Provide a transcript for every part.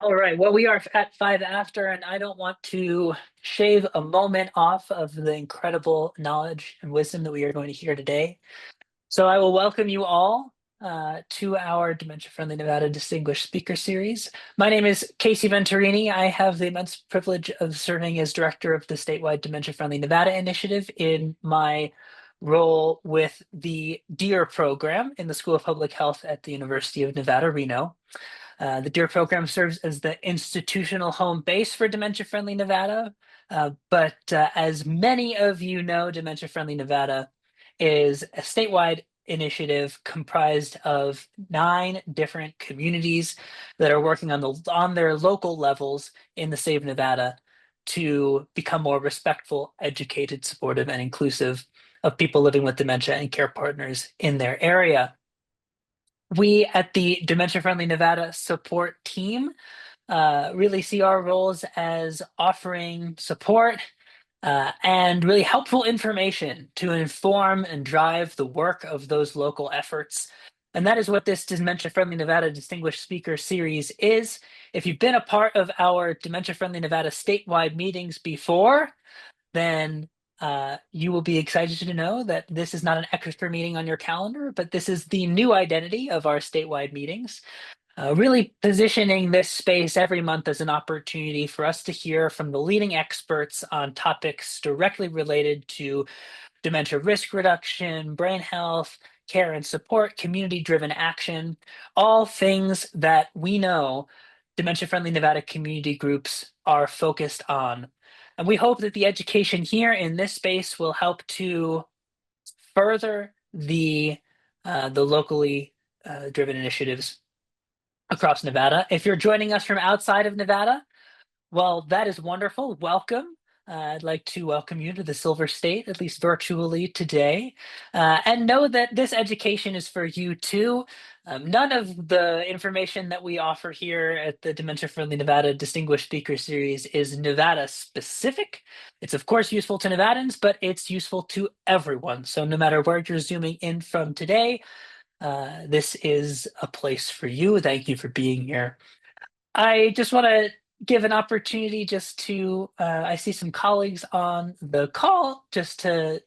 All right. Well, we are at five after, and I don't want to shave a moment off of the incredible knowledge and wisdom that we are going to hear today. So I will welcome you all to our Dementia Friendly Nevada Distinguished Speaker Series. My name is Casey Venturini. I have the immense privilege of serving as director of the statewide Dementia Friendly Nevada Initiative in my role with the DEAR program in the School of Public Health at the University of Nevada, Reno. The DEAR program serves as the institutional home base for Dementia Friendly Nevada. But as many of you know, Dementia Friendly Nevada is a statewide initiative comprised of 9 different communities that are working on their local levels in the state of Nevada to become more respectful, educated, supportive, and inclusive of people living with dementia and care partners in their area. We at the Dementia Friendly Nevada support team really see our roles as offering support and really helpful information to inform and drive the work of those local efforts. And that is what this Dementia Friendly Nevada Distinguished Speaker Series is. If you've been a part of our Dementia Friendly Nevada statewide meetings before, then you will be excited to know that this is not an extra meeting on your calendar, but this is the new identity of our statewide meetings, really positioning this space every month as an opportunity for us to hear from the leading experts on topics directly related to dementia risk reduction, brain health, care and support, community-driven action, all things that we know dementia-friendly Nevada community groups are focused on. And we hope that the education here in this space will help to further the locally driven initiatives across Nevada. If you're joining us from outside of Nevada, well, that is wonderful. Welcome. I'd like to welcome you to the Silver State, at least virtually today. And know that this education is for you too. None of the information that we offer here at the Dementia Friendly Nevada Distinguished Speaker Series is Nevada specific. It's, of course, useful to Nevadans, but it's useful to everyone. So, no matter where you're zooming in from today, this is a place for you. Thank you for being here. I just want to give an opportunity just to, I see some colleagues on the call, just to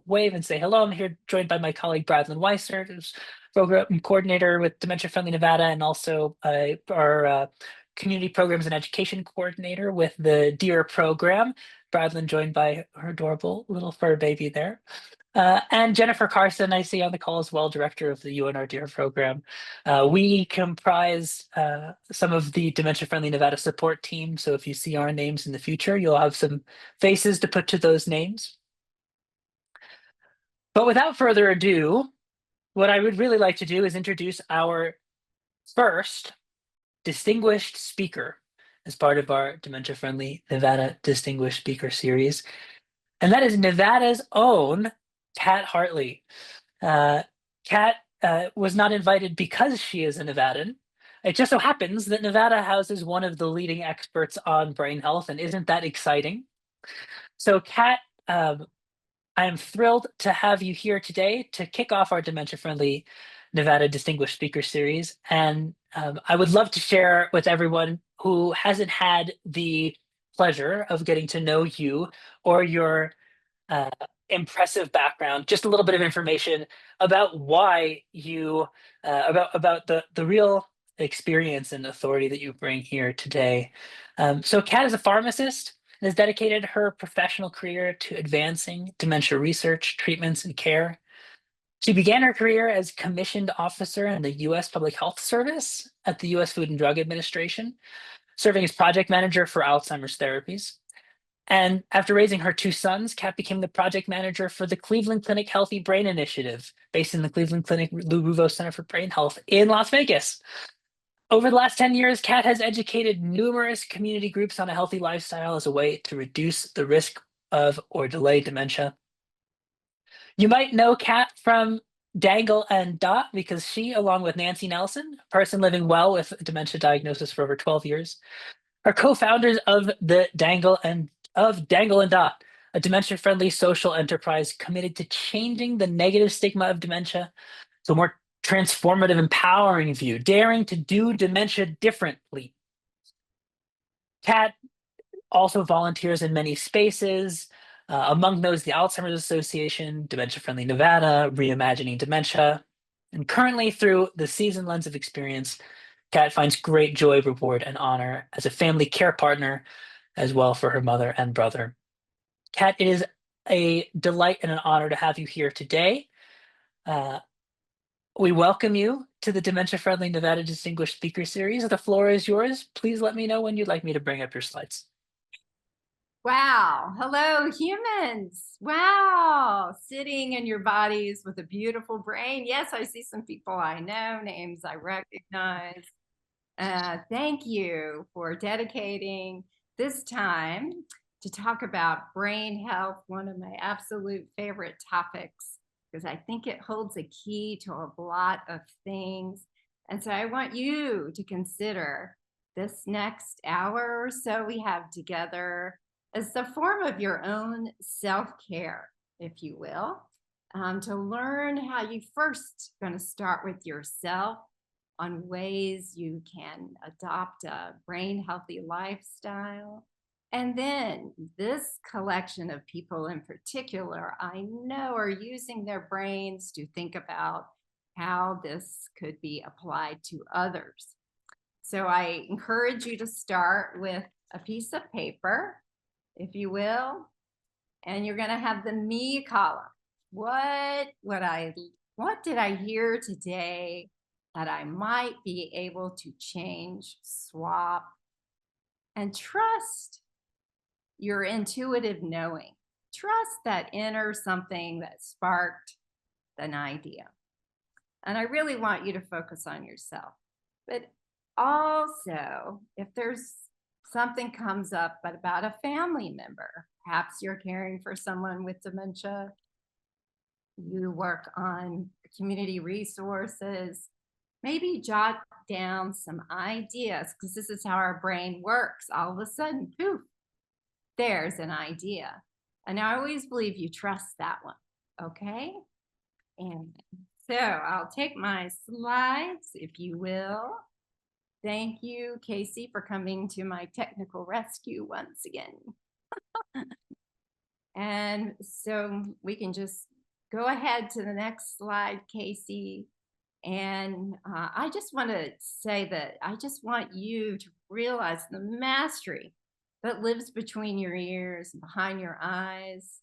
wave and say hello. I'm here joined by my colleague Bradlyn Weiser, who's program coordinator with Dementia Friendly Nevada, and also our community programs and education coordinator with the DEAR program. Bradlyn joined by her adorable little fur baby there. And Jennifer Carson, I see on the call as well, director of the UNRDR program. We comprise some of the Dementia Friendly Nevada support team. So if you see our names in the future, you'll have some faces to put to those names. But without further ado, what I would really like to do is introduce our first distinguished speaker as part of our Dementia Friendly Nevada Distinguished Speaker Series. And that is Nevada's own Kat Hartley. Kat was not invited because she is a Nevadan. It just so happens that Nevada houses one of the leading experts on brain health, and isn't that exciting? So, Kat, I am thrilled to have you here today to kick off our Dementia Friendly Nevada Distinguished Speaker Series. And I would love to share with everyone who hasn't had the pleasure of getting to know you or your uh, impressive background, just a little bit of information about why you about the real experience and authority that you bring here today. So Kat is a pharmacist and has dedicated her professional career to advancing dementia research, treatments, and care. She began her career as commissioned officer in the U.S. Public Health Service at the U.S. Food and Drug Administration, serving as project manager for Alzheimer's therapies. And after raising her 2 sons, Kat became the project manager for the Cleveland Clinic Healthy Brain Initiative, based in the Cleveland Clinic Lou Ruvo Center for Brain Health in Las Vegas. Over the last 10 years, Kat has educated numerous community groups on a healthy lifestyle as a way to reduce the risk of or delay dementia. You might know Kat from Dangle and Dot because she, along with Nancy Nelson, a person living well with a dementia diagnosis for over 12 years, are co-founders of the Dangle and Dot, a dementia-friendly social enterprise committed to changing the negative stigma of dementia to a more transformative, empowering view, daring to do dementia differently. Kat also volunteers in many spaces, among those the Alzheimer's Association, Dementia Friendly Nevada, Reimagining Dementia. And currently, through the seasoned lens of experience, Kat finds great joy, reward, and honor as a family care partner as well for her mother and brother. Kat, it is a delight and an honor to have you here today. Uh, we welcome you to the Dementia Friendly Nevada Distinguished Speaker Series. The floor is yours. Please let me know when you'd like me to bring up your slides. Wow. Hello, humans. Wow. Sitting in your bodies with a beautiful brain. Yes, I see some people I know, names I recognize. Thank you for dedicating this time to talk about brain health, one of my absolute favorite topics, because I think it holds a key to a lot of things. And so I want you to consider this next hour or so we have together as the form of your own self-care, if you will, to learn how you first going to start with yourself on ways you can adopt a brain healthy lifestyle. And then this collection of people in particular, I know are using their brains to think about how this could be applied to others. So I encourage you to start with a piece of paper, if you will, and you're going to have the me column. What did I hear today that I might be able to change, swap, and trust your intuitive knowing. Trust that inner something that sparked an idea. And I really want you to focus on yourself. But also, if there's something comes up but about a family member, perhaps you're caring for someone with dementia, you work on community resources, maybe jot down some ideas, because this is how our brain works. All of a sudden, poof, there's an idea. And I always believe you trust that one. Okay. And so I'll take my slides, if you will. Thank you, Casey, for coming to my technical rescue once again. And so we can just go ahead to the next slide, Casey. And I just want to say that I just want you to realize the mastery that lives between your ears and behind your eyes.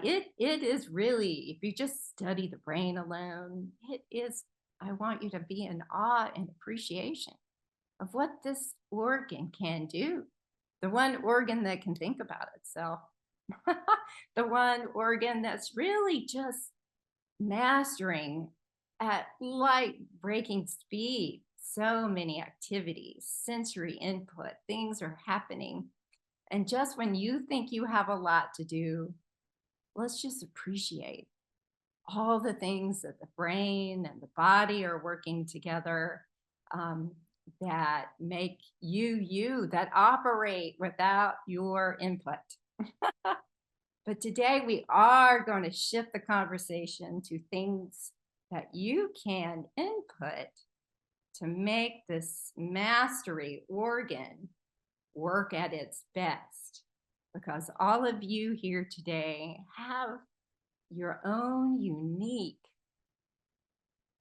It is really, if you just study the brain alone, it is, I want you to be in awe and appreciation of what this organ can do. The one organ that can think about itself. The one organ that's really just mastering at light breaking speed so many activities, sensory input, things are happening. And just when you think you have a lot to do, let's just appreciate all the things that the brain and the body are working together, that make you, that operate without your input. But today we are going to shift the conversation to things that you can input to make this mastery organ work at its best. Because all of you here today have your own unique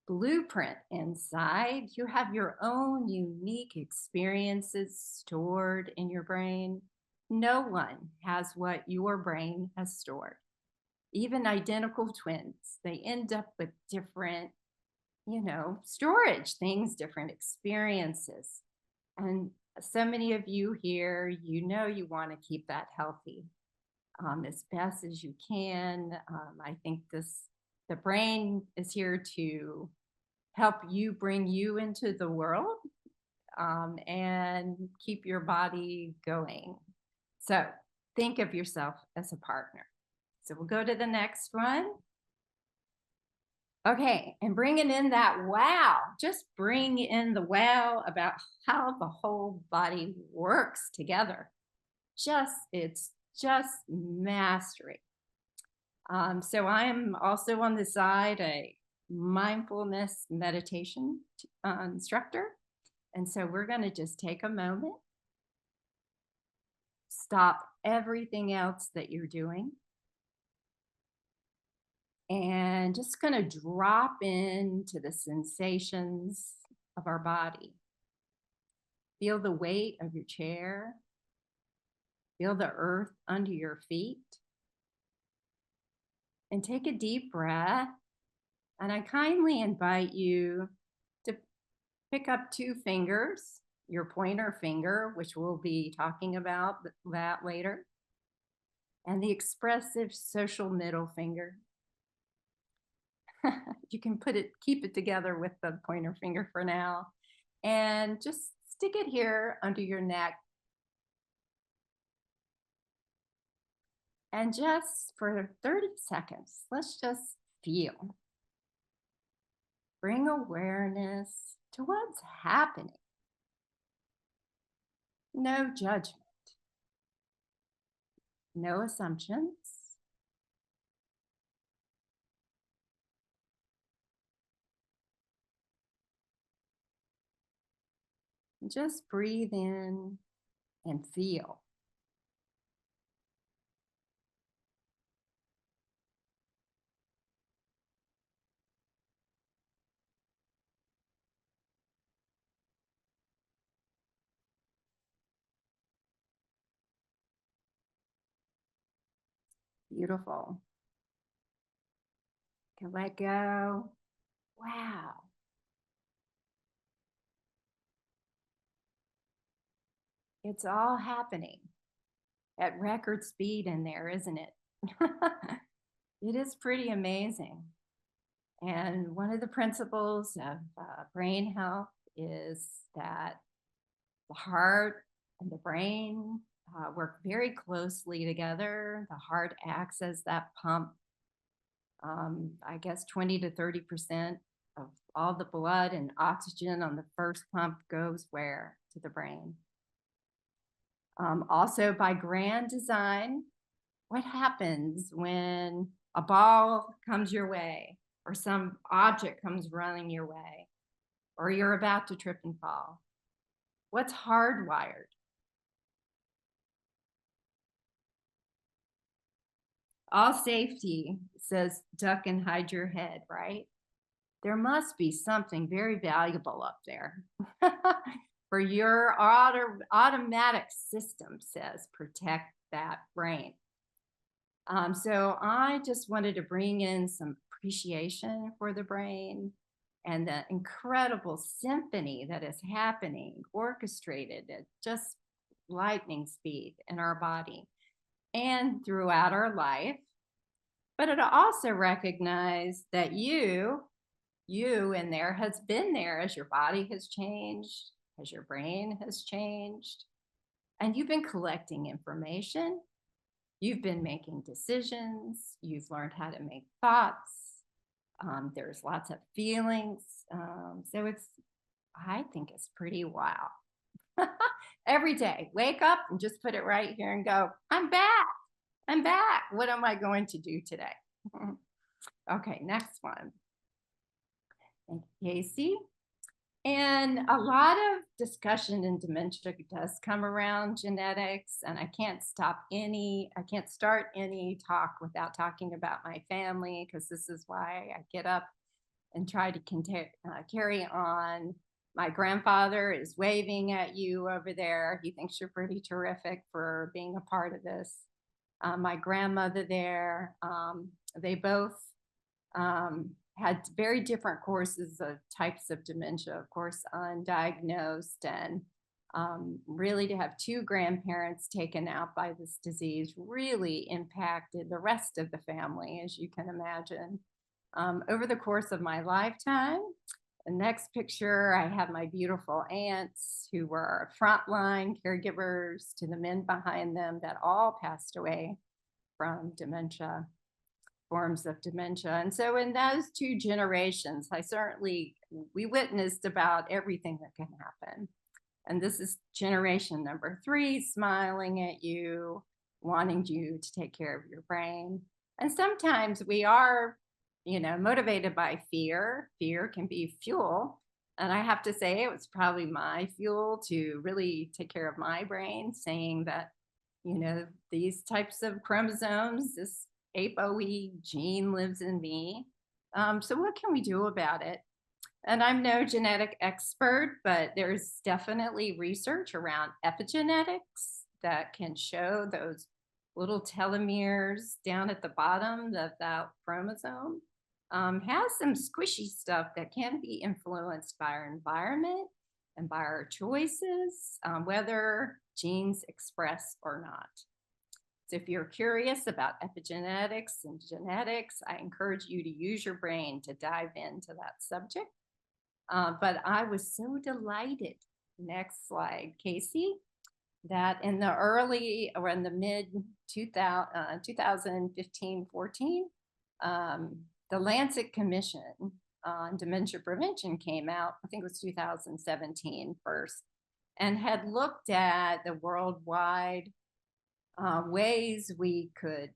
blueprint inside. You have your own unique experiences stored in your brain. No one has what your brain has stored. Even identical twins, they end up with different, storage things, different experiences. And so many of you here, you want to keep that healthy as best as you can. I think the brain is here to help you bring you into the world and keep your body going. So think of yourself as a partner. So we'll go to the next one. Okay, and bringing in that wow, just bring in the wow about how the whole body works together. It's just mastery. So I am also on the side a mindfulness meditation instructor. And so we're going to just take a moment Stop everything else that you're doing. And just going to drop into the sensations of our body. Feel the weight of your chair. Feel the earth under your feet. And take a deep breath. And I kindly invite you to pick up two fingers, your pointer finger, which we'll be talking about that later, and the expressive social middle finger. You can keep it together with the pointer finger for now, and just stick it here under your neck. And just for 30 seconds, let's just feel. Bring awareness to what's happening. No judgment, no assumptions. Just breathe in and feel. Beautiful. Can let go. Wow. It's all happening at record speed in there, isn't it? It is pretty amazing. And one of the principles of brain health is that the heart and the brain work very closely together. The heart acts as that pump. I guess 20 to 30% of all the blood and oxygen on the first pump goes where? To the brain. Also, by grand design, what happens when a ball comes your way, or some object comes running your way, or you're about to trip and fall? What's hardwired? All safety says duck and hide your head, right? There must be something very valuable up there. For your automatic system says protect that brain. So I just wanted to bring in some appreciation for the brain and the incredible symphony that is happening, orchestrated at just lightning speed in our body and throughout our life. But it also recognized that you in there has been there as your body has changed, as your brain has changed, and you've been collecting information. You've been making decisions. You've learned how to make thoughts. There's lots of feelings. So I think it's pretty wow. Every day, wake up and just put it right here and go, I'm back. I'm back. What am I going to do today? Okay, next one. Thank you, Casey. And a lot of discussion in dementia does come around genetics, and I can't start any talk without talking about my family, because this is why I get up and try to carry on. My grandfather is waving at you over there. He thinks you're pretty terrific for being a part of this. My grandmother there, they both had very different courses of types of dementia, of course, undiagnosed. And really to have two grandparents taken out by this disease really impacted the rest of the family, as you can imagine. Over the course of my lifetime, the next picture, I have my beautiful aunts who were frontline caregivers to the men behind them that all passed away from dementia, forms of dementia. And so in those two generations, we witnessed about everything that can happen. And this is generation number 3, smiling at you, wanting you to take care of your brain. And sometimes we are, motivated by fear. Fear can be fuel. And I have to say, it was probably my fuel to really take care of my brain, saying that these types of chromosomes, this ApoE gene lives in me. So what can we do about it? And I'm no genetic expert, but there's definitely research around epigenetics that can show those little telomeres down at the bottom of that chromosome has some squishy stuff that can be influenced by our environment and by our choices, whether genes express or not. So if you're curious about epigenetics and genetics, I encourage you to use your brain to dive into that subject. But I was so delighted, next slide, Casey, that in the early or in the mid 2015-14, the Lancet Commission on Dementia Prevention came out, I think it was 2017 first, and had looked at the worldwide ways we could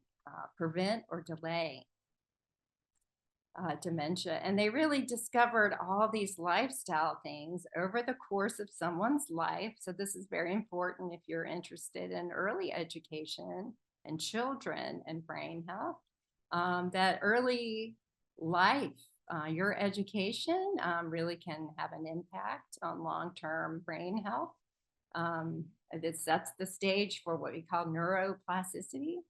prevent or delay dementia. And they really discovered all these lifestyle things over the course of someone's life. So this is very important if you're interested in early education and children and brain health, that early life, your education really can have an impact on long-term brain health. It sets the stage for what we call neuroplasticity.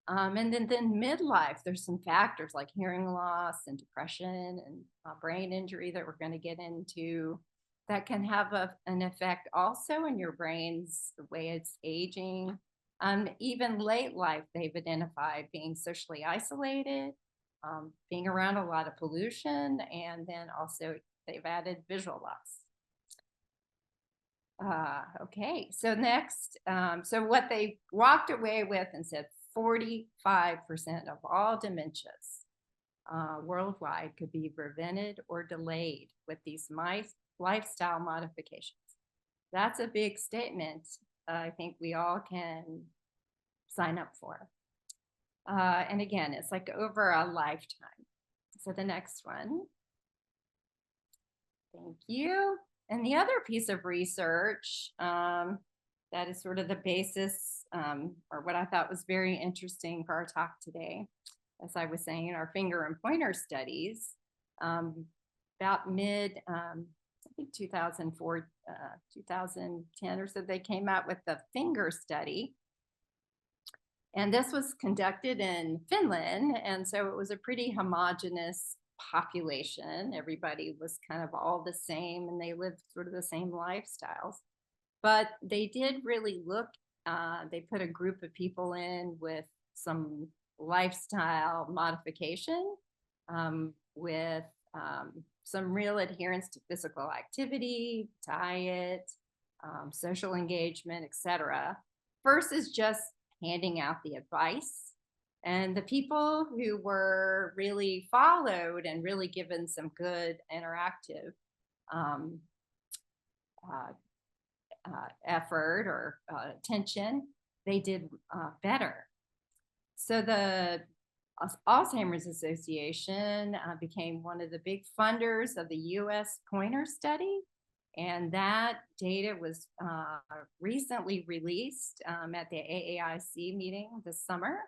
And then midlife, there's some factors like hearing loss and depression and brain injury that we're going to get into that can have an effect also in your brain's the way it's aging. Even late life, they've identified being socially isolated, being around a lot of pollution, and then also they've added visual loss. Okay, so next, so what they walked away with and said 45% of all dementias worldwide could be prevented or delayed with these lifestyle modifications. That's a big statement. I think we all can sign up for. And again, it's like over a lifetime. So the next one. Thank you. And the other piece of research that is sort of the basis or what I thought was very interesting for our talk today, as I was saying in our finger and pointer studies, about mid, I think 2004, 2010 or so, they came out with the finger study. And this was conducted in Finland. And so it was a pretty homogeneous population. Everybody was kind of all the same and they lived sort of the same lifestyles. But they did really look, they put a group of people in with some lifestyle modification, with some real adherence to physical activity, diet, social engagement, etc., versus just handing out the advice. And the people who were really followed and really given some good interactive effort or attention, they did better. So the Alzheimer's Association became one of the big funders of the US Pointer Study. And that data was recently released at the AAIC meeting this summer.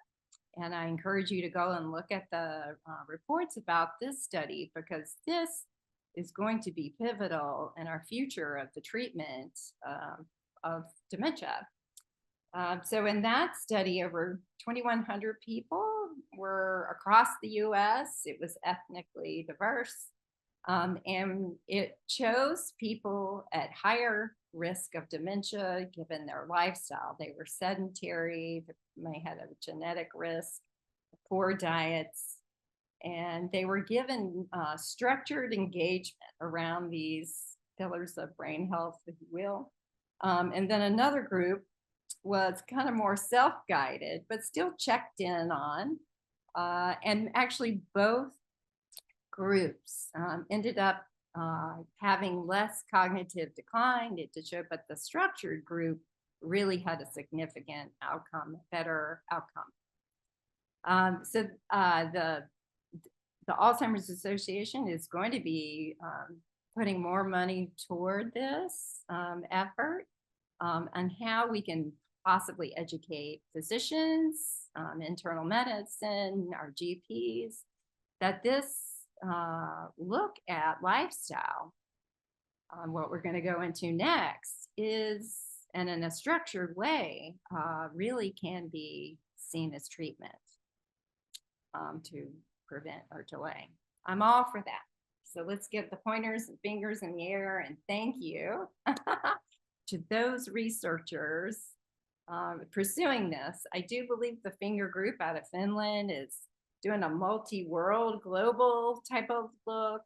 And I encourage you to go and look at the reports about this study, because this is going to be pivotal in our future of the treatment of dementia. So in that study, over 2,100 people were across the US. It was ethnically diverse. And it chose people at higher risk of dementia given their lifestyle. They were sedentary, they had a genetic risk, poor diets, and they were given structured engagement around these pillars of brain health, if you will. And then another group was kind of more self-guided, but still checked in on. And actually both groups ended up having less cognitive decline, it did show, but the structured group really had a significant outcome, better outcome. So the Alzheimer's Association is going to be putting more money toward this effort and how we can possibly educate physicians, internal medicine, our GPs, that this look at lifestyle, what we're going to go into next, is, and in a structured way, really can be seen as treatment to prevent or delay. I'm all for that. So let's get the pointers and fingers in the air and thank you to those researchers pursuing this. I do believe the Finger Group out of Finland is doing a multi-world global type of look.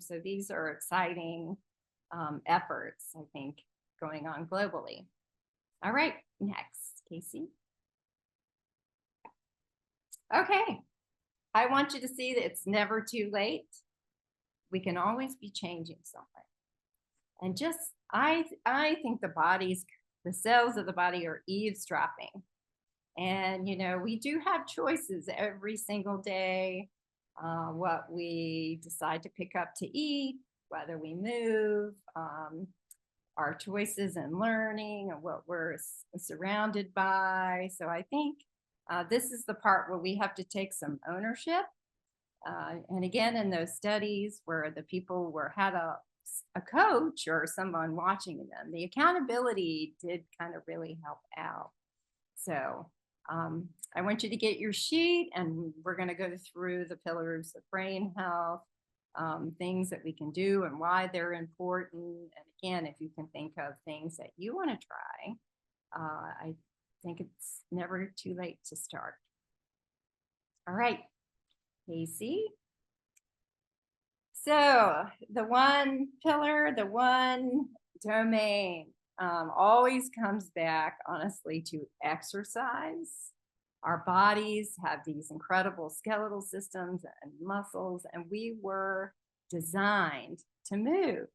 So these are exciting efforts, I think, going on globally. All right, next, Casey. Okay, I want you to see that it's never too late. We can always be changing something. And just, I think the cells of the body are eavesdropping. And, you know, we do have choices every single day, what we decide to pick up to eat, whether we move, our choices in learning and what we're surrounded by. So I think this is the part where we have to take some ownership. And again, in those studies where the people had a coach or someone watching them, the accountability did kind of really help out. So I want you to get your sheet and we're going to go through the pillars of brain health, things that we can do and why they're important. And again, if you can think of things that you want to try, I think it's never too late to start. All right, Casey. So the one pillar, the one domain always comes back, honestly, to exercise. Our bodies have these incredible skeletal systems and muscles, and we were designed to move.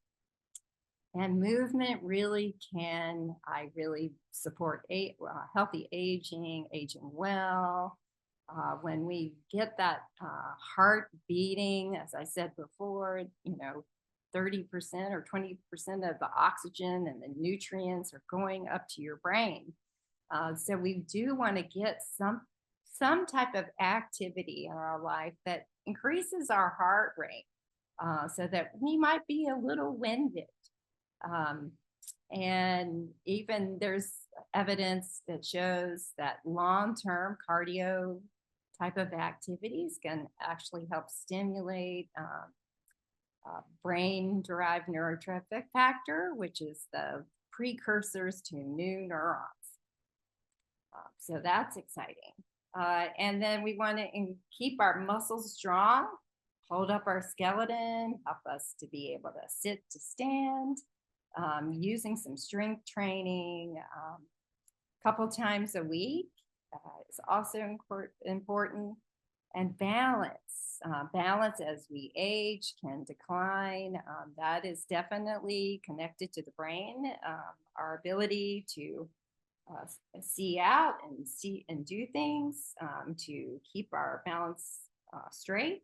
And movement really can, I really support healthy aging, aging well. When we get that heart beating, as I said before, you know, 30% or 20% of the oxygen and the nutrients are going up to your brain. So we do want to get some type of activity in our life that increases our heart rate so that we might be a little winded. And even there's evidence that shows that long-term cardio type of activities can actually help stimulate brain-derived neurotrophic factor, which is the precursors to new neurons. So that's exciting. And then we want to keep our muscles strong, hold up our skeleton, help us to be able to sit to stand, using some strength training a couple times a week is also important. And balance. Balance as we age can decline. That is definitely connected to the brain. Our ability to see out and do things to keep our balance straight.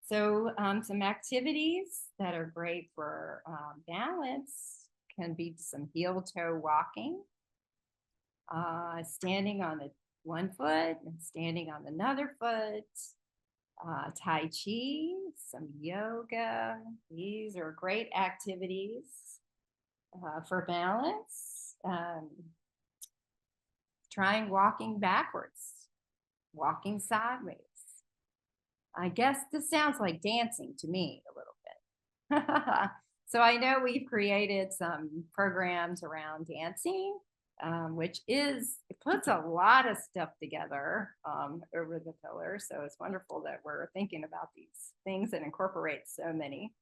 So some activities that are great for balance can be some heel toe walking, standing on one foot and standing on another foot, Tai Chi, some yoga. These are great activities for balance. Trying walking backwards, walking sideways. I guess this sounds like dancing to me a little bit. So I know we've created some programs around dancing, which it puts a lot of stuff together over the pillar. So it's wonderful that we're thinking about these things that incorporate so many.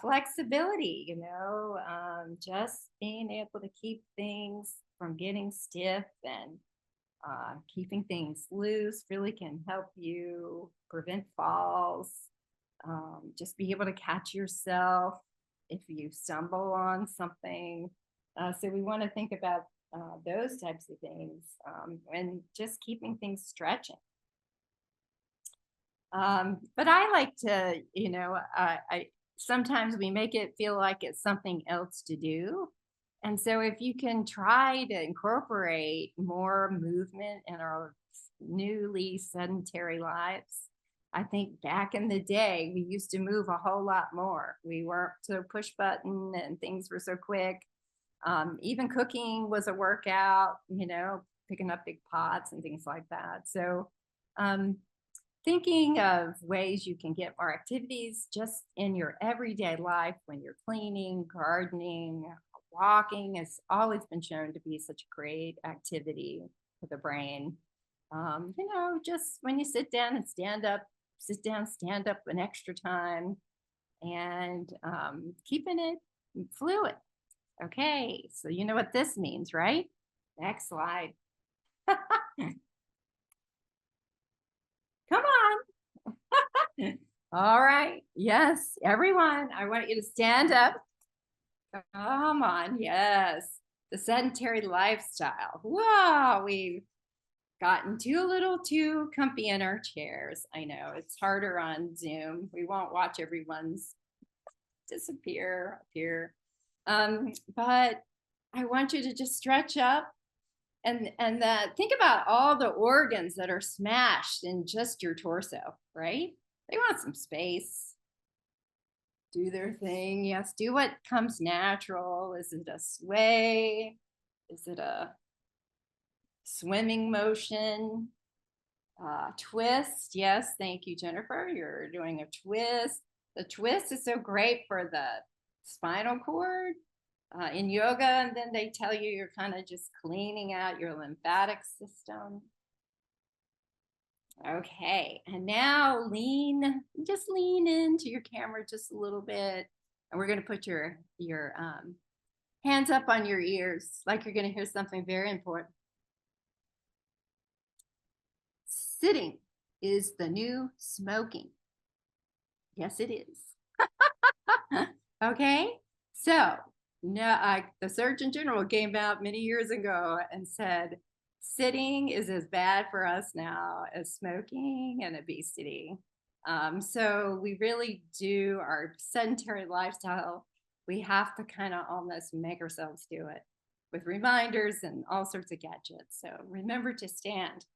Flexibility, you know, just being able to keep things from getting stiff and keeping things loose really can help you prevent falls. Just be able to catch yourself if you stumble on something. So we want to think about those types of things and just keeping things stretching. But I like to, you know, sometimes we make it feel like it's something else to do. And so if you can try to incorporate more movement in our newly sedentary lives, I think back in the day, we used to move a whole lot more. We weren't so push button and things were so quick. Even cooking was a workout, picking up big pots and things like that. So um, thinking of ways you can get more activities just in your everyday life when you're cleaning, gardening, walking has always been shown to be such a great activity for the brain. Just when you sit down and stand up, sit down, stand up an extra time, and keeping it fluid. Okay, so you know what this means, right? Next slide. Come on. All right. Yes, everyone, I want you to stand up. Come on. Yes. The sedentary lifestyle. Wow, we've gotten too little too comfy in our chairs. I know it's harder on Zoom. We won't watch everyone's disappear up here. But I want you to just stretch up and think about all the organs that are smashed in just your torso, right? They want some space, do their thing. Yes, do what comes natural. Is it a sway? Is it a swimming motion? Twist. Yes, thank you, Jennifer. You're doing a twist. The twist is so great for the spinal cord in yoga, and then they tell you you're kind of just cleaning out your lymphatic system. Okay, and now just lean into your camera just a little bit, and we're going to put your hands up on your ears like you're going to hear something very important. Sitting is the new smoking. Yes, it is. Okay, so no, the Surgeon General came out many years ago and said sitting is as bad for us now as smoking and obesity. So we really do our sedentary lifestyle. We have to kind of almost make ourselves do it with reminders and all sorts of gadgets. So remember to stand.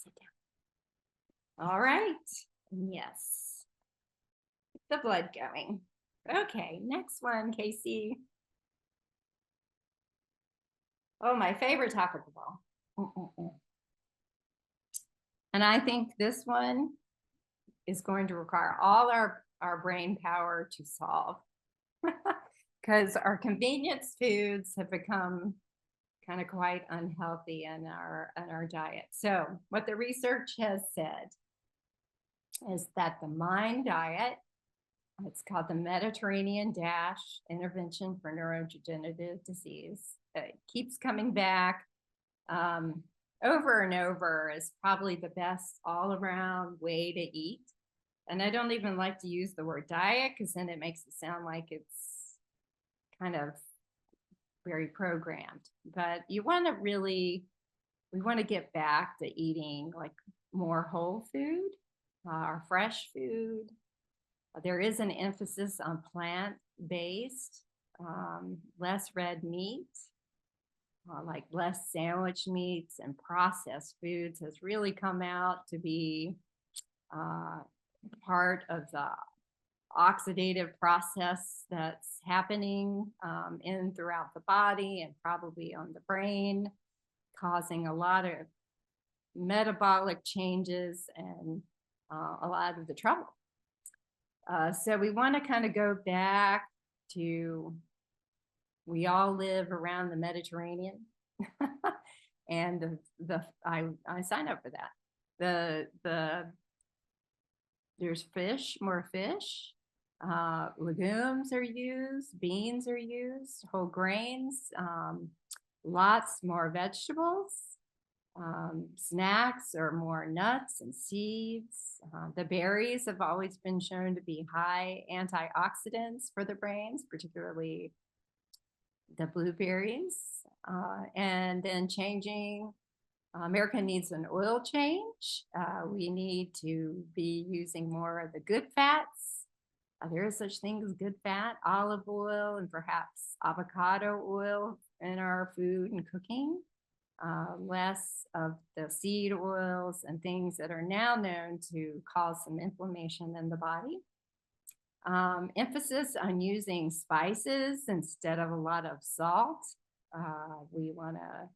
Sit down. All right. Yes. The blood going. Okay, next one, Casey. Oh, my favorite topic of all. And I think this one is going to require all our brain power to solve because our convenience foods have become kind of quite unhealthy in our diet. So what the research has said is that the MIND diet, it's called the Mediterranean Dash Intervention for Neurodegenerative Disease. It keeps coming back over and over as probably the best all-around way to eat. And I don't even like to use the word diet because then it makes it sound like it's kind of very programmed. But we want to get back to eating like more whole food, or fresh food. There is an emphasis on plant-based, less red meat, like less sandwich meats, and processed foods has really come out to be part of the oxidative process that's happening in throughout the body and probably on the brain, causing a lot of metabolic changes and a lot of the trouble. So we want to kind of go back to, we all live around the Mediterranean and I sign up for that. There's more fish, legumes are used, beans are used, whole grains, lots more vegetables. Snacks are more nuts and seeds. The berries have always been shown to be high antioxidants for the brains, particularly the blueberries. And then America needs an oil change. We need to be using more of the good fats There is such thing as good fat, olive oil, and perhaps avocado oil in our food and cooking. Less of the seed oils and things that are now known to cause some inflammation in the body. Emphasis on using spices instead of a lot of salt. We want to,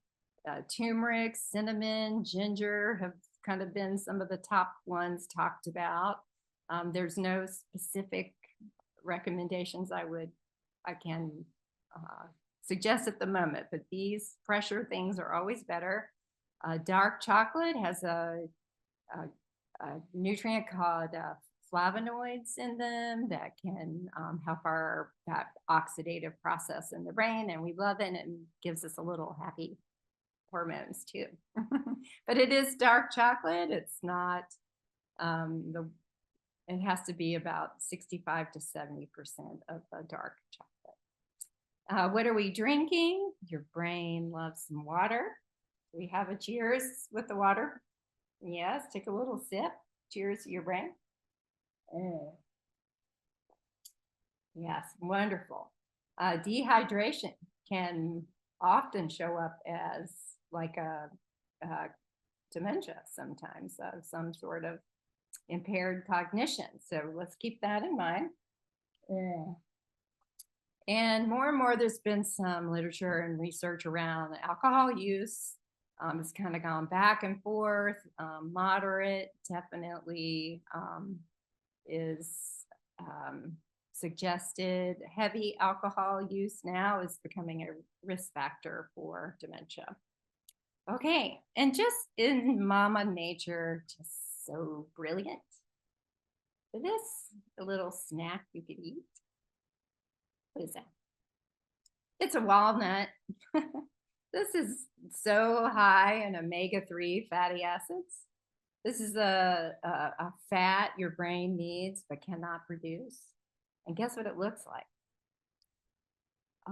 turmeric, cinnamon, ginger have kind of been some of the top ones talked about. There's no specific recommendations I can suggest at the moment, but these fresher things are always better. Dark chocolate has a nutrient called flavonoids in them that can help that oxidative process in the brain, and we love it and gives us a little happy hormones too. But it is dark chocolate. It's not it has to be about 65 to 70% of the dark chocolate. What are we drinking? Your brain loves some water. We have a cheers with the water. Yes, take a little sip. Cheers to your brain. Yes, wonderful. Dehydration can often show up as like a dementia sometimes, some sort of impaired cognition. So let's keep that in mind. And more, there's been some literature and research around alcohol use. It's kind of gone back and forth. Moderate definitely is suggested. Heavy alcohol use now is becoming a risk factor for dementia. Okay, and just in Mama Nature, just so brilliant. This a little snack you could eat. What is that? It's a walnut. This is so high in omega-3 fatty acids. This is a fat your brain needs but cannot produce. And guess what it looks like?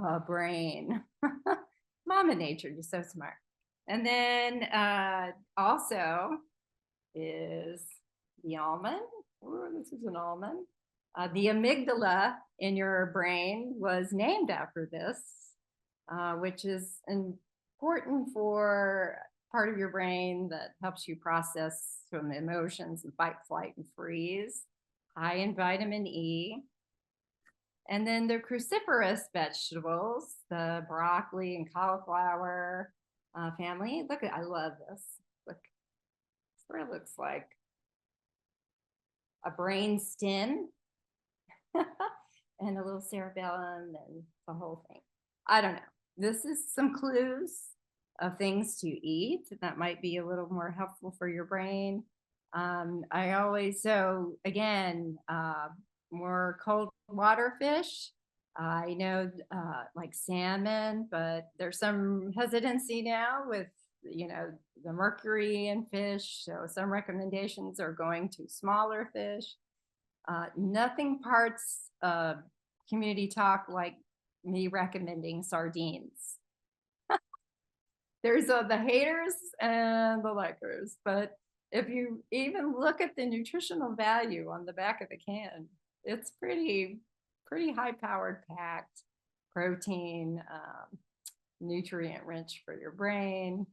A brain. Mama Nature, you're so smart. And then also is the almond. Oh, this is an almond. The amygdala in your brain was named after this, which is important for part of your brain that helps you process from emotions and fight, flight, and freeze. High in vitamin E. And then the cruciferous vegetables, the broccoli and cauliflower family. Look, I love this. Look, this sort of looks like a brain stem and a little cerebellum and the whole thing. I don't know. This is some clues of things to eat that might be a little more helpful for your brain. So again, more cold water fish. I know like salmon, but there's some hesitancy now with, the mercury in fish. So some recommendations are going to smaller fish. Nothing parts community talk like me recommending sardines. There's the haters and the likers, but if you even look at the nutritional value on the back of the can, it's pretty high powered, packed protein, nutrient rich for your brain.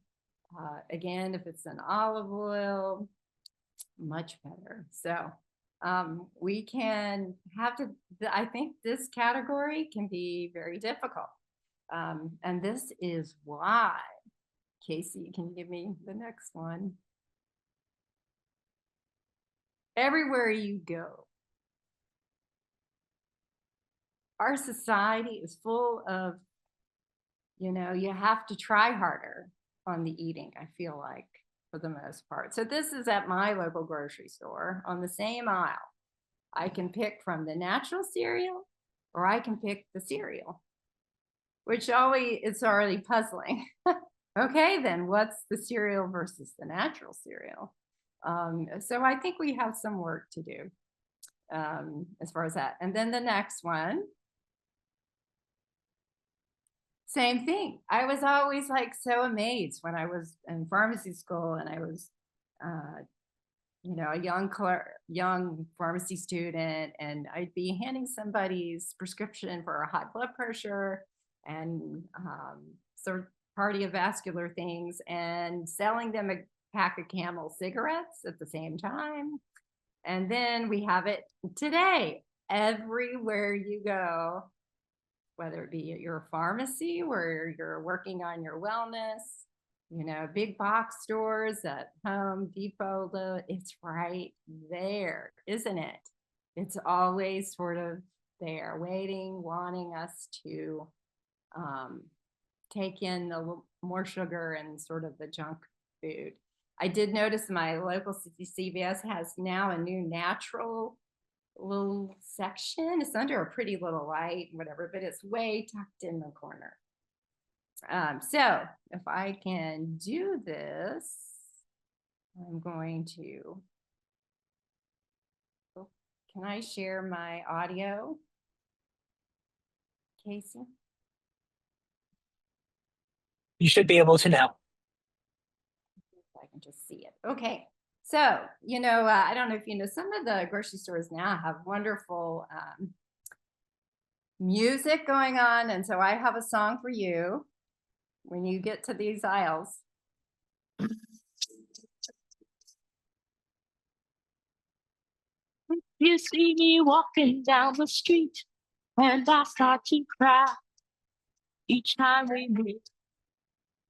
Again, if it's an olive oil, much better. So we can have to, I think this category can be very difficult. And this is why, Casey, can you give me the next one? Everywhere you go, our society is full of, you have to try harder on the eating, I feel like, for the most part. So this is at my local grocery store on the same aisle. I can pick from the natural cereal or I can pick the cereal, which it's already puzzling. Okay, then what's the cereal versus the natural cereal? So I think we have some work to do as far as that. And then the next one, same thing. I was always like so amazed when I was in pharmacy school and I was, a young pharmacy student, and I'd be handing somebody's prescription for a high blood pressure and sort of cardiovascular things, and selling them a pack of Camel cigarettes at the same time. And then we have it today everywhere you go, whether it be at your pharmacy where you're working on your wellness, big box stores at Home Depot, it's right there, isn't it? It's always sort of there, waiting, wanting us to take in the more sugar and sort of the junk food. I did notice my local CVS has now a new natural little section. It's under a pretty little light, whatever, but it's way tucked in the corner. So if I can do this, I'm going to, can I share my audio, Casey? You should be able to now. I can just see it. Okay. So, I don't know if you know, some of the grocery stores now have wonderful music going on. And so I have a song for you when you get to these aisles. You see me walking down the street and I start to cry each time we meet.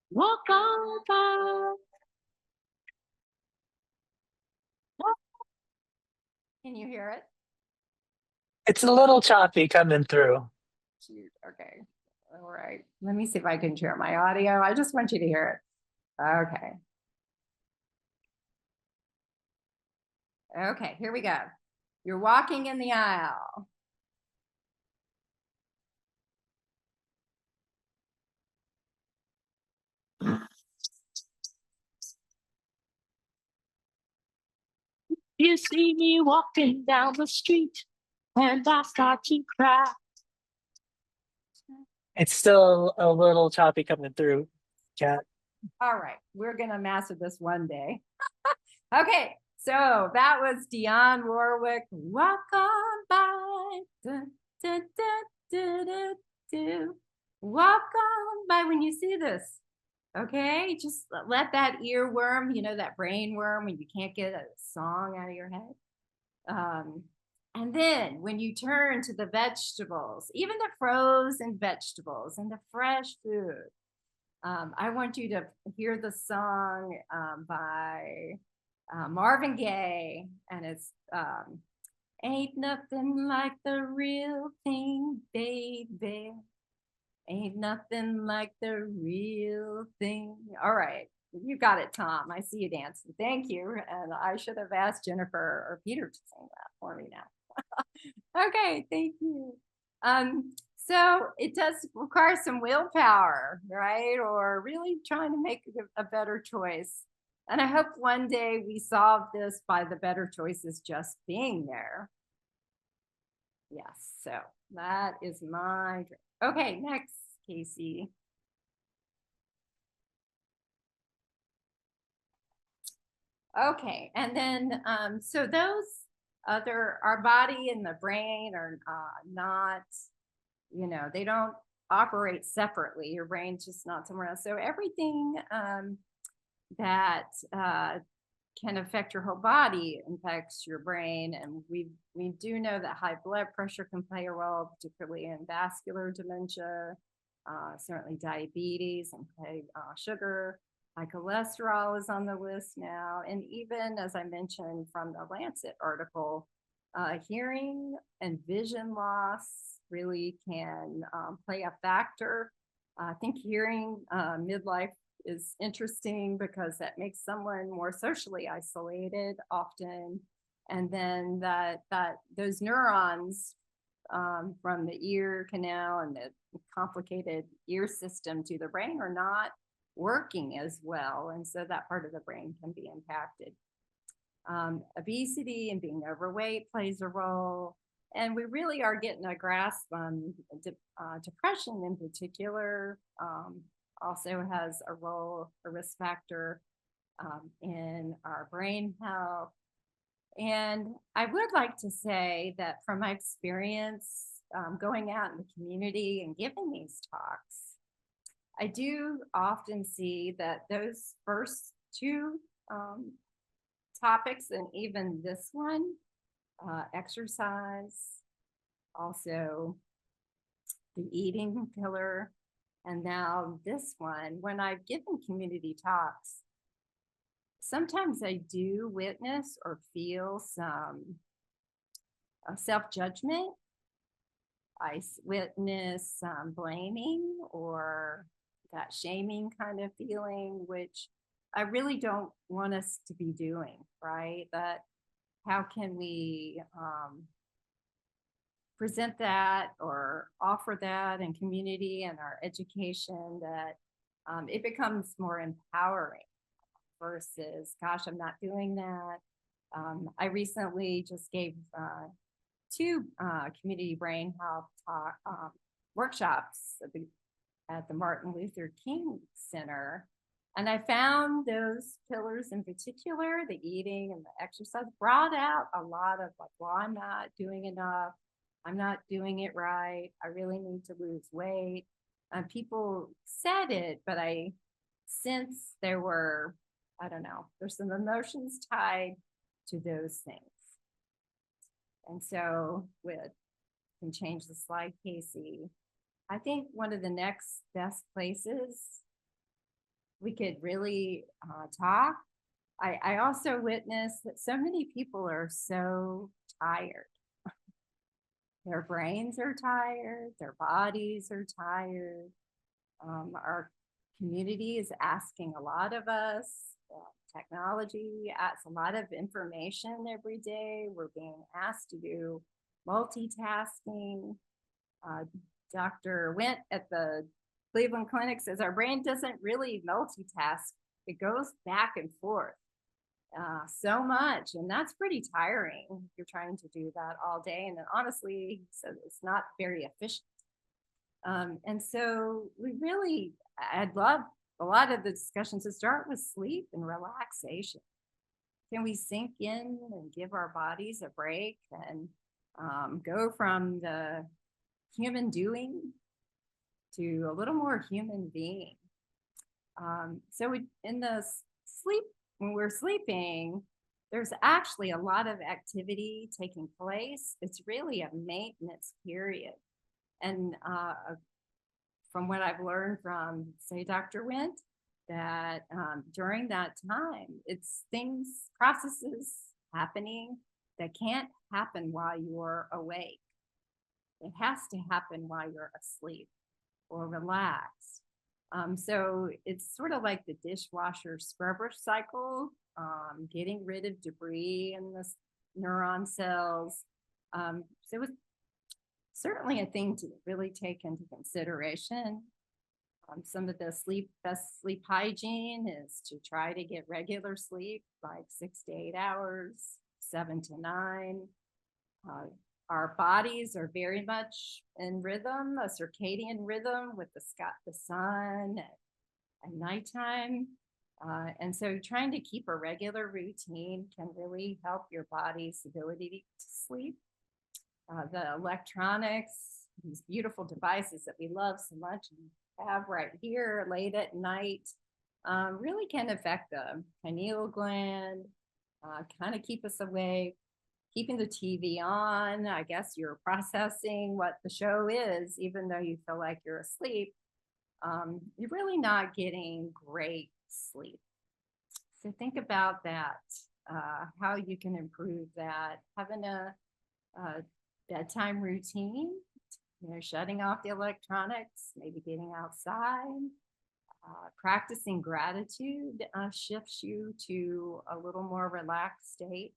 Walk on by. Can you hear it? It's a little choppy coming through. Shoot. Okay. All right. Let me see if I can share my audio. I just want you to hear it. Okay. Okay, here we go. You're walking in the aisle. You see me walking down the street and I start to cry. It's still a little choppy coming through, Kat. All right, we're gonna master this one day. Okay, so that was Dionne Warwick, Walk On By. Dun, dun, dun, dun, dun, dun. Walk on by when you see this. Okay, just let that earworm, that brain worm when you can't get a song out of your head. And then when you turn to the vegetables, even the frozen vegetables and the fresh food, I want you to hear the song by Marvin Gaye, and it's Ain't Nothing Like the Real Thing, Baby. Ain't nothing like the real thing. All right, you got it, Tom. I see you dancing. Thank you. And I should have asked Jennifer or Peter to sing that for me now. Okay, thank you. So it does require some willpower, right? Or really trying to make a better choice. And I hope one day we solve this by the better choices just being there. Yes, so that is my dream. Okay, next, Casey. Okay, and then so those our body and the brain are not, they don't operate separately. Your brain's just not somewhere else. So everything that can affect your whole body impacts your brain, and we do know that high blood pressure can play a role, particularly in vascular dementia, certainly diabetes and sugar. High cholesterol is on the list now, and even as I mentioned from the Lancet article, hearing and vision loss really can play a factor. I think hearing midlife is interesting because that makes someone more socially isolated often, and then that those neurons from the ear canal and the complicated ear system to the brain are not working as well, and so that part of the brain can be impacted. Obesity and being overweight plays a role, and we really are getting a grasp on depression in particular. Also has a role, a risk factor in our brain health. And I would like to say that from my experience going out in the community and giving these talks, I do often see that those first two topics, and even this one, exercise, also the eating pillar, and now this one, when I've given community talks, sometimes I do witness or feel some self-judgment. I witness some blaming or that shaming kind of feeling, which I really don't want us to be doing, right? That how can we present that or offer that in community and our education that it becomes more empowering versus, gosh, I'm not doing that. I recently just gave two community brain health talk, workshops at the Martin Luther King Center. And I found those pillars in particular, the eating and the exercise, brought out a lot of like, well, I'm not doing enough. I'm not doing it right. I really need to lose weight. People said it, but I sense there were, I don't know, there's some emotions tied to those things. And so can change the slide, Casey. I think one of the next best places we could really talk. I also witnessed that so many people are so tired. Their brains are tired, their bodies are tired. Our community is asking a lot of us. Technology adds a lot of information every day. We're being asked to do multitasking. Dr. Went at the Cleveland Clinic says our brain doesn't really multitask. It goes back and forth so much, and that's pretty tiring if you're trying to do that all day. And then honestly, so it's not very efficient. And so I'd love a lot of the discussions to start with sleep and relaxation. Can we sink in and give our bodies a break and go from the human doing to a little more human being? So in the sleep, when we're sleeping, there's actually a lot of activity taking place. It's really a maintenance period. And from what I've learned from, say, Dr. Went, that during that time, it's processes happening that can't happen while you're awake. It has to happen while you're asleep or relaxed. So it's sort of like the dishwasher scrubber cycle, getting rid of debris in the neuron cells. So it's certainly a thing to really take into consideration. Some of the best sleep hygiene is to try to get regular sleep, like 6 to 8 hours, 7 to 9. Our bodies are very much in rhythm, a circadian rhythm with the sun at nighttime. And so trying to keep a regular routine can really help your body's ability to sleep. The electronics, these beautiful devices that we love so much and have right here late at night, really can affect the pineal gland, kind of keep us awake. Keeping the TV on, I guess you're processing what the show is, even though you feel like you're asleep. You're really not getting great sleep. So think about that, how you can improve that. Having a bedtime routine, shutting off the electronics, maybe getting outside. Practicing gratitude shifts you to a little more relaxed state.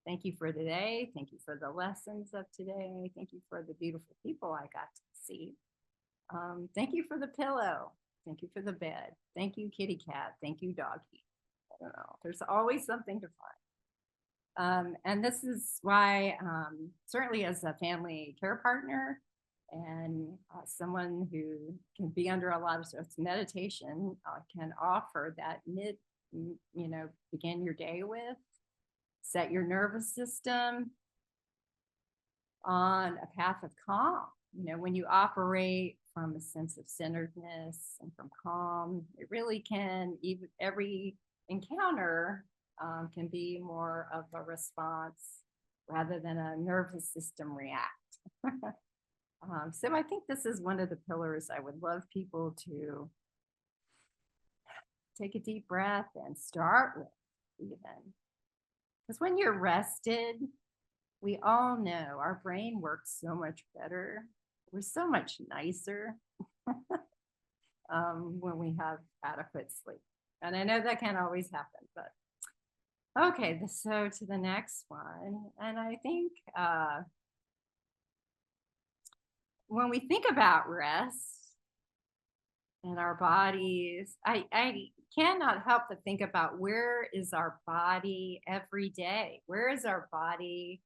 Thank you for today. Thank you for the lessons of today. Thank you for the beautiful people I got to see. Thank you for the pillow. Thank you for the bed. Thank you, kitty cat. Thank you, doggy. I don't know. There's always something to find. And this is why, certainly as a family care partner and someone who can be under a lot of stress, meditation can offer that begin your day with. set your nervous system on a path of calm. When you operate from a sense of centeredness and from calm, it really can, even every encounter can be more of a response rather than a nervous system react. So I think this is one of the pillars I would love people to take a deep breath and start with, even. Because when you're rested, we all know our brain works so much better. We're so much nicer when we have adequate sleep. And I know that can't always happen, but okay, so to the next one. And I think when we think about rest and our bodies, I cannot help but think about where is our body every day? Where is our body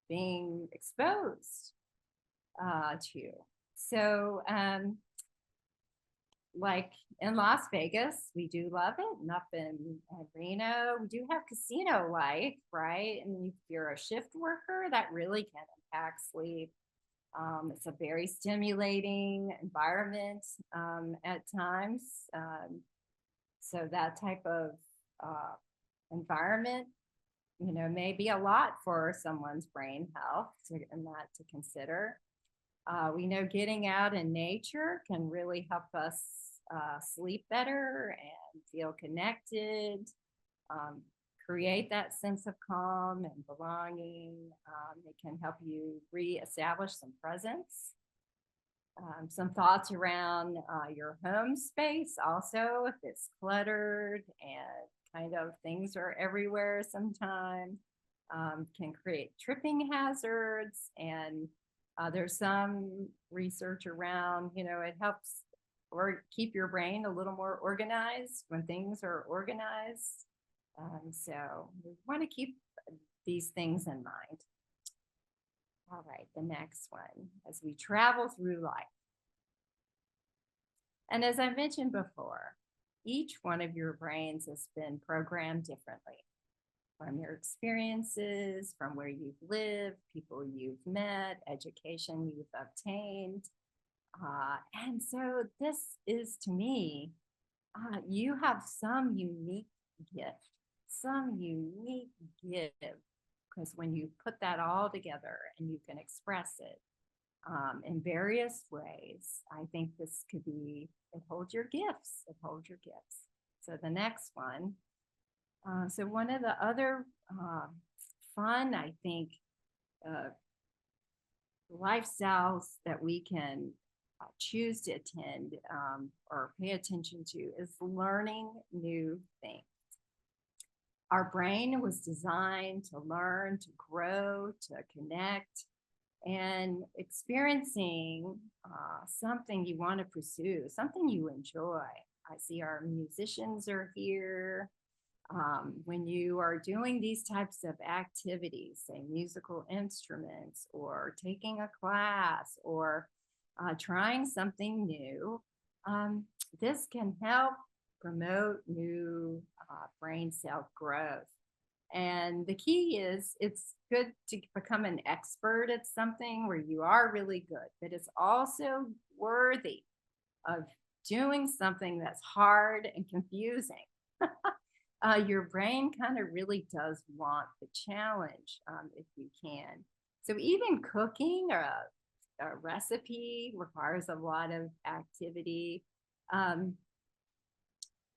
being exposed to? So, like in Las Vegas, we do love it. And up in Reno, we do have casino life, right? And if you're a shift worker, that really can impact sleep. It's a very stimulating environment at times. So that type of environment, may be a lot for someone's brain health and that to consider. We know getting out in nature can really help us sleep better and feel connected, create that sense of calm and belonging. It can help you reestablish some presence. Some thoughts around your home space also, if it's cluttered and kind of things are everywhere sometimes, can create tripping hazards. And there's some research around, it helps or keep your brain a little more organized when things are organized. So we want to keep these things in mind. All right, the next one, as we travel through life. And as I mentioned before, each one of your brains has been programmed differently from your experiences, from where you've lived, people you've met, education you've obtained. And so this is, to me, you have some unique gift, because when you put that all together and you can express it in various ways, I think this could be, it holds your gifts. So the next one. So one of the other fun, I think, lifestyles that we can choose to attend or pay attention to is learning new things. Our brain was designed to learn, to grow, to connect, and experiencing something you want to pursue, something you enjoy. I see our musicians are here. When you are doing these types of activities, say musical instruments or taking a class or trying something new, this can help promote new brain cell growth. And the key is, it's good to become an expert at something where you are really good, but it's also worthy of doing something that's hard and confusing. Your brain kind of really does want the challenge if you can. So even cooking or a recipe requires a lot of activity.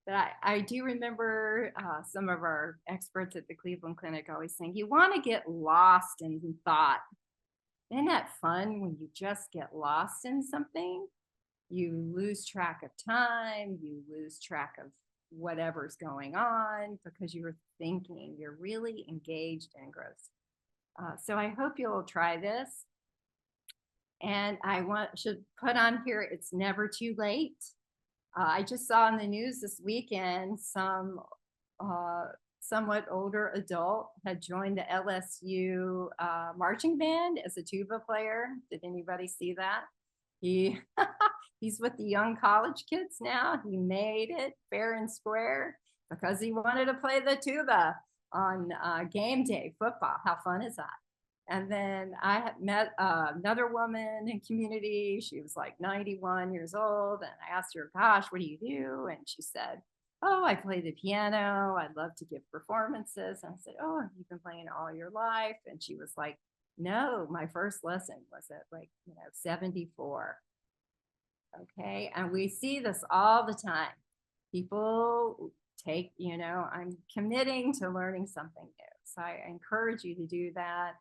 But I do remember some of our experts at the Cleveland Clinic always saying, you want to get lost in thought. Isn't that fun when you just get lost in something? You lose track of time, you lose track of whatever's going on because you're thinking, you're really engaged and engrossed. So I hope you'll try this. And I should put on here, it's never too late. I just saw in the news this weekend, some somewhat older adult had joined the LSU marching band as a tuba player. Did anybody see that? He's with the young college kids now. He made it fair and square because he wanted to play the tuba. on game day football. How fun is that? And then I had met another woman in community. She was like 91 years old. And I asked her, gosh, what do you do? And she said, oh, I play the piano. I'd love to give performances. And I said, oh, you've been playing all your life? And she was like, no, my first lesson was at 74. Okay. And we see this all the time. People take, I'm committing to learning something new. So I encourage you to do that.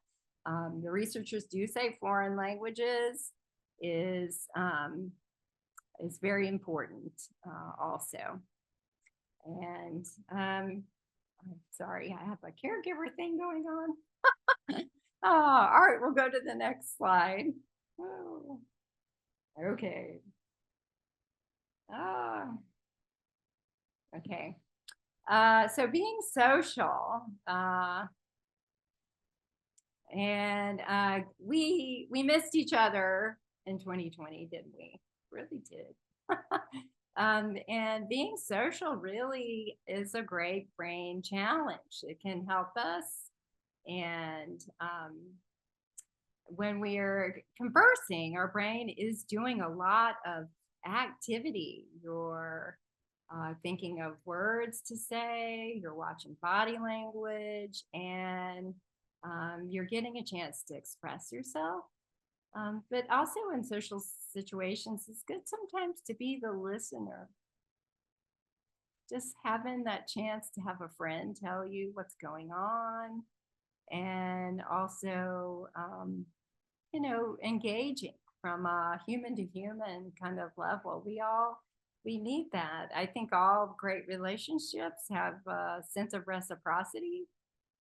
The researchers do say foreign languages is very important also. And I'm sorry, I have a caregiver thing going on. All right, we'll go to the next slide. Oh, okay. Okay. So being social, and we missed each other in 2020, didn't we? Really did. And being social really is a great brain challenge. It can help us. And when we are conversing, our brain is doing a lot of activity. You're thinking of words to say, you're watching body language, and you're getting a chance to express yourself. But also in social situations, it's good sometimes to be the listener. Just having that chance to have a friend tell you what's going on, and also, engaging from a human to human kind of level. We need that. I think all great relationships have a sense of reciprocity.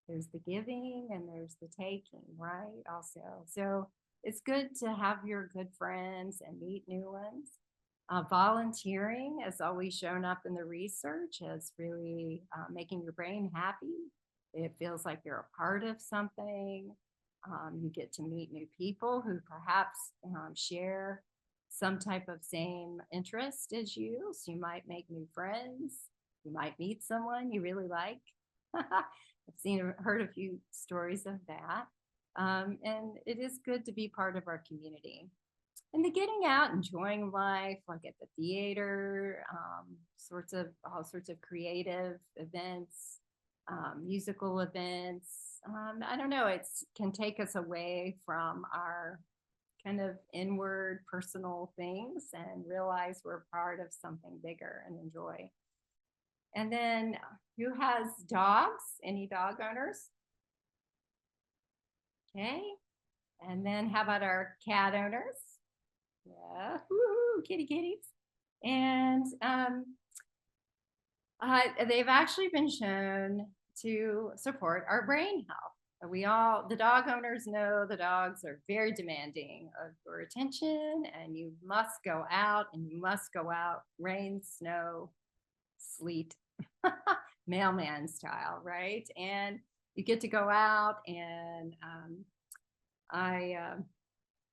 There's the giving and there's the taking, right? Also, so it's good to have your good friends and meet new ones. Volunteering has always shown up in the research as really making your brain happy. It feels like you're a part of something. You get to meet new people who perhaps share some type of same interest as you. So you might make new friends. You might meet someone you really like. I've heard a few stories of that. And it is good to be part of our community. And the getting out, enjoying life, like at the theater, all sorts of creative events, musical events. I don't know, it can take us away from our kind of inward personal things and realize we're part of something bigger and enjoy. And then who has dogs? Any dog owners? Okay. And then how about our cat owners? Yeah, woo-hoo, kitty kitties. And they've actually been shown to support our brain health. The dog owners know the dogs are very demanding of your attention, and you must go out, rain, snow, sleet, mailman style, right? And you get to go out, and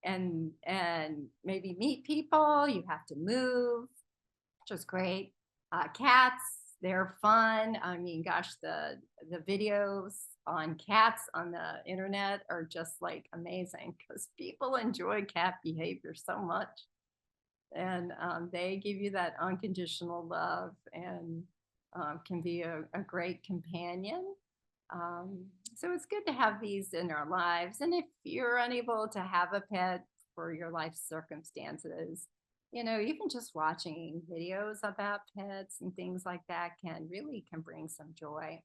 and maybe meet people. You have to move, which is great. Cats, they're fun. I mean, gosh, the videos on cats on the internet are just like amazing because people enjoy cat behavior so much. And they give you that unconditional love and can be a great companion. So it's good to have these in our lives. And if you're unable to have a pet for your life circumstances, even just watching videos about pets and things like that can bring some joy.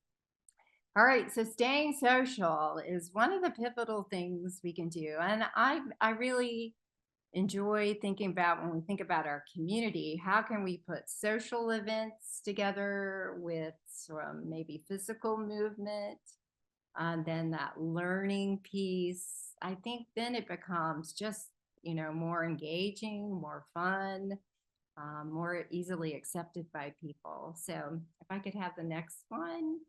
All right, so staying social is one of the pivotal things we can do. And I really enjoy thinking about, when we think about our community, how can we put social events together with some maybe physical movement, and then that learning piece. I think then it becomes just, more engaging, more fun, more easily accepted by people. So if I could have the next one.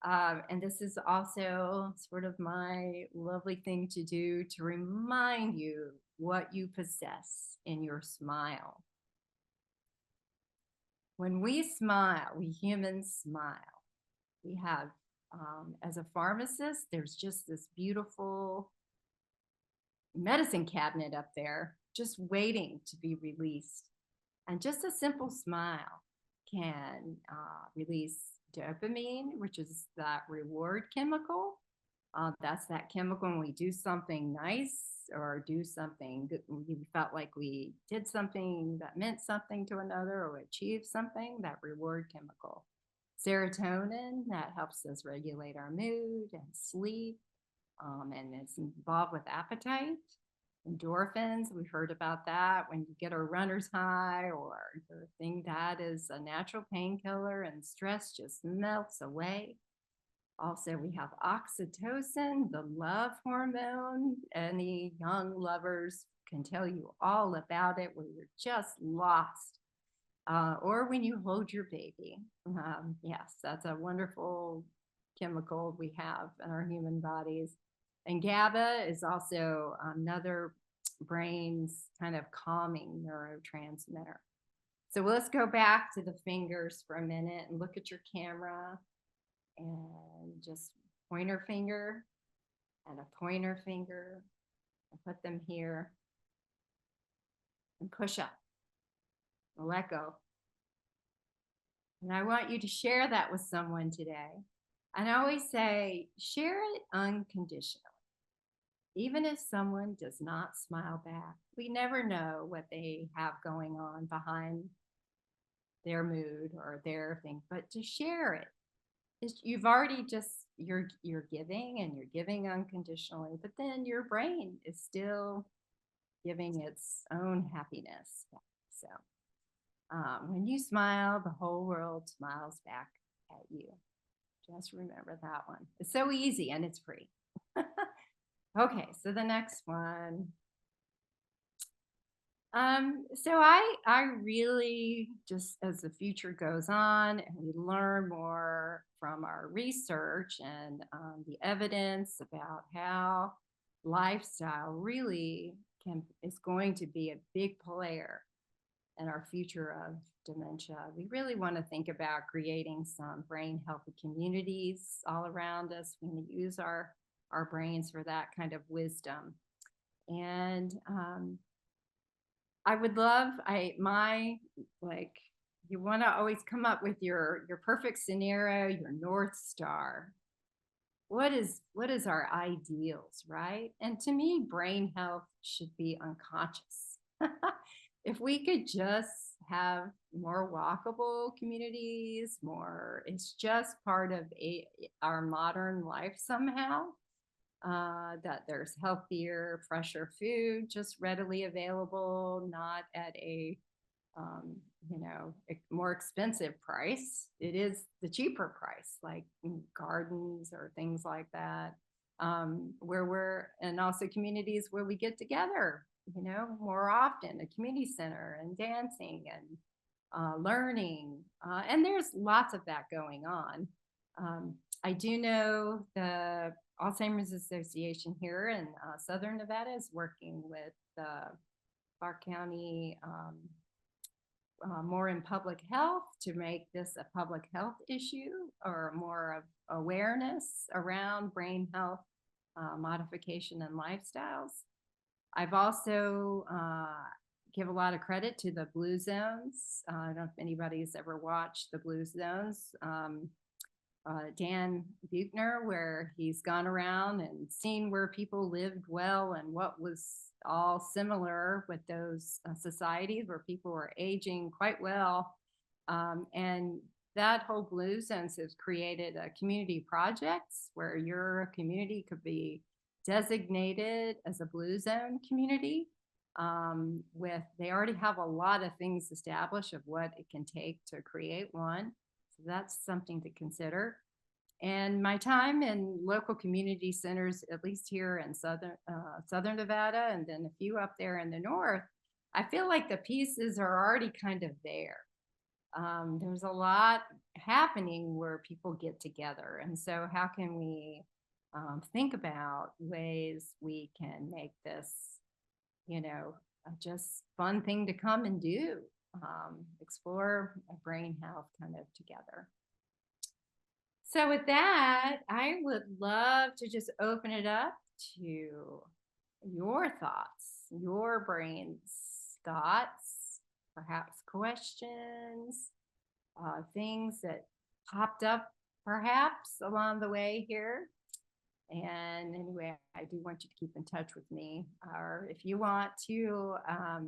And this is also sort of my lovely thing to do to remind you what you possess in your smile. When we smile, we humans smile. We have, as a pharmacist, there's just this beautiful medicine cabinet up there just waiting to be released. And just a simple smile can release dopamine, which is that reward chemical. That's that chemical when we do something nice or do something good. We felt like we did something that meant something to another or achieved something, that reward chemical. Serotonin, that helps us regulate our mood and sleep, and it's involved with appetite. Endorphins, we've heard about that when you get a runner's high or the thing that is a natural painkiller, and stress just melts away. Also, we have oxytocin, the love hormone. Any young lovers can tell you all about it when you're just lost, or when you hold your baby. Yes, that's a wonderful chemical we have in our human bodies. And GABA is also another brain's kind of calming neurotransmitter. So let's go back to the fingers for a minute and look at your camera, and just pointer finger and a pointer finger, and put them here and push up and let go. And I want you to share that with someone today. And I always say, share it unconditionally. Even if someone does not smile back, we never know what they have going on behind their mood or their thing, but to share it. You've already just, you're giving, and you're giving unconditionally, but then your brain is still giving its own happiness. So when you smile, the whole world smiles back at you. Just remember that one. It's so easy and it's free. Okay, so the next one. So I really, just as the future goes on and we learn more from our research and the evidence about how lifestyle really is going to be a big player in our future of dementia, we really want to think about creating some brain healthy communities all around us. We want to use our brains for that kind of wisdom. And I would love, you want to always come up with your perfect scenario, your North Star. What is our ideals, right? And to me, brain health should be unconscious. If we could just have more walkable communities, it's just part of our modern life somehow. That there's healthier, fresher food just readily available, not at a more expensive price. It is the cheaper price, like gardens or things like that, and also communities where we get together, more often, a community center and dancing and learning, and there's lots of that going on. I do know the Alzheimer's Association here in Southern Nevada is working with Clark County more in public health to make this a public health issue, or more of awareness around brain health modification and lifestyles. I've also give a lot of credit to the Blue Zones. I don't know if anybody's ever watched the Blue Zones. Dan Buchner, where he's gone around and seen where people lived well and what was all similar with those societies where people were aging quite well. And that whole Blue Zones has created community projects where your community could be designated as a Blue Zone community. They already have a lot of things established of what it can take to create one. So that's something to consider. And my time in local community centers, at least here in Southern Nevada, and then a few up there in the north, I feel like the pieces are already kind of there. There's a lot happening where people get together. And so how can we think about ways we can make this, just fun thing to come and do? explore brain health kind of together. So with that, I would love to just open it up to your thoughts, your brain's thoughts, perhaps questions, things that popped up perhaps along the way here. And anyway, I do want you to keep in touch with me. Or if you want to, I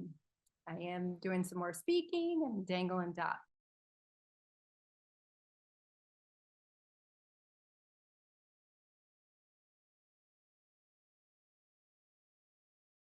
am doing some more speaking and dangling